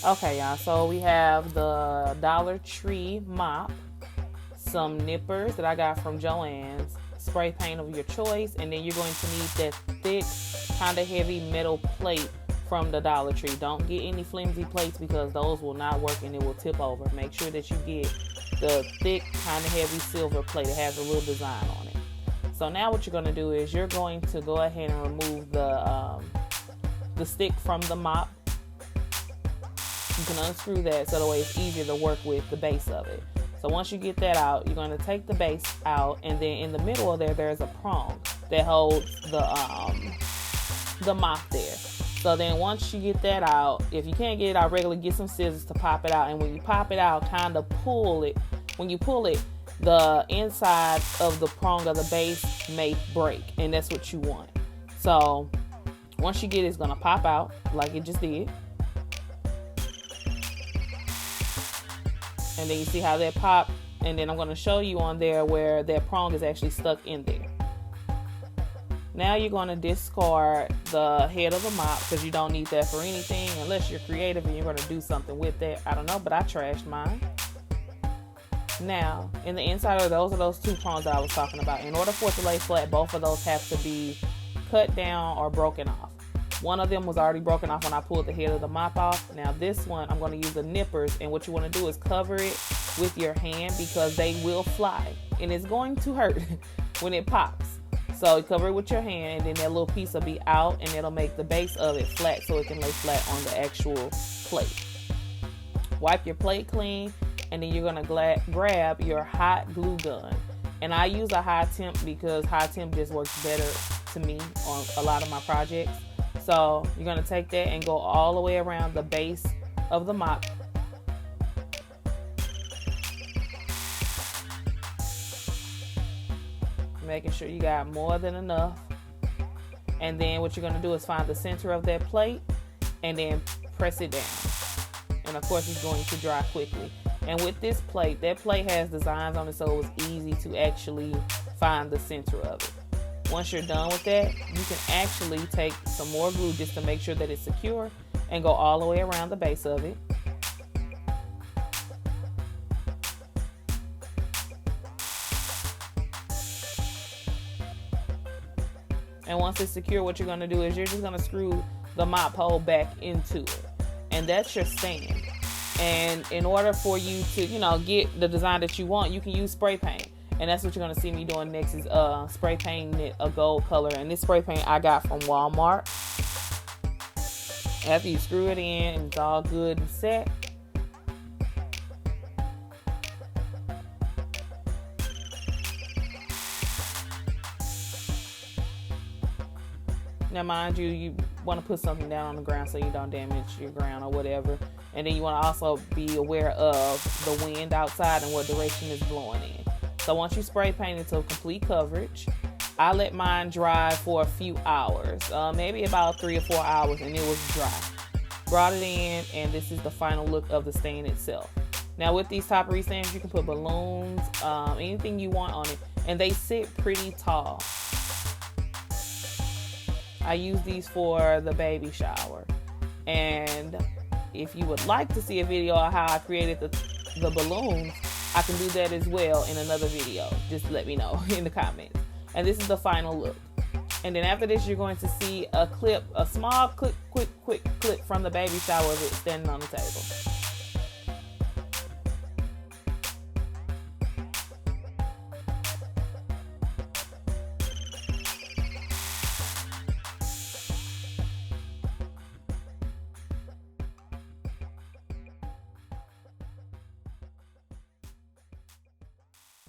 Okay, y'all, so we have the Dollar Tree mop, some nippers that I got from Joann's, spray paint of your choice, and then you're going to need that thick, kind of heavy metal plate from the Dollar Tree. Don't get any flimsy plates because those will not work and it will tip over. Make sure that you get the thick, kind of heavy silver plate. It has a little design on it. So now what you're going to do is you're going to go ahead and remove the stick from the mop. You can unscrew that so that way it's easier to work with the base of it. So once you get that out, you're going to take the base out, and then in the middle of there's a prong that holds the mop there. So then once you get that out, if you can't get it out regularly, get some scissors to pop it out. And when you pop it out, kind of pull it. When you pull it, the inside of the prong of the base may break, and that's what you want. So once you get it, it's going to pop out like it just did. And then you see how that popped, and then I'm going to show you on there where that prong is actually stuck in there. Now you're going to discard the head of the mop because you don't need that for anything unless you're creative and you're going to do something with that. I don't know, but I trashed mine. Now, in the inside of those two prongs that I was talking about. In order for it to lay flat, both of those have to be cut down or broken off. One of them was already broken off when I pulled the head of the mop off. Now this one, I'm going to use the nippers, and what you want to do is cover it with your hand because they will fly, and it's going to hurt when it pops. So you cover it with your hand, and then that little piece will be out, and it'll make the base of it flat so it can lay flat on the actual plate. Wipe your plate clean, and then you're going to grab your hot glue gun. And I use a high temp because high temp just works better to me on a lot of my projects. So you're going to take that and go all the way around the base of the mop. Making sure you got more than enough. And then what you're going to do is find the center of that plate and then press it down. And of course it's going to dry quickly. And with this plate, that plate has designs on it, so it was easy to actually find the center of it. Once you're done with that, you can actually take some more glue just to make sure that it's secure and go all the way around the base of it. And once it's secure, what you're going to do is you're just going to screw the mop hole back into it. And that's your stand. And in order for you to, get the design that you want, you can use spray paint. And that's what you're going to see me doing next is spray painting it a gold color. And this spray paint I got from Walmart. After you screw it in and it's all good and set, now mind you want to put something down on the ground so you don't damage your ground or whatever. And then you want to also be aware of the wind outside and what direction it's blowing in. So once you spray paint it to complete coverage, I let mine dry for a few hours, maybe about 3 or 4 hours, and it was dry. Brought it in, and this is the final look of the stain itself. Now with these Topiary stands, you can put balloons, anything you want on it, and they sit pretty tall. I use these for the baby shower. And if you would like to see a video of how I created the balloons, I can do that as well in another video. Just let me know in the comments. And this is the final look. And then after this, you're going to see a small quick clip from the baby shower of it standing on the table.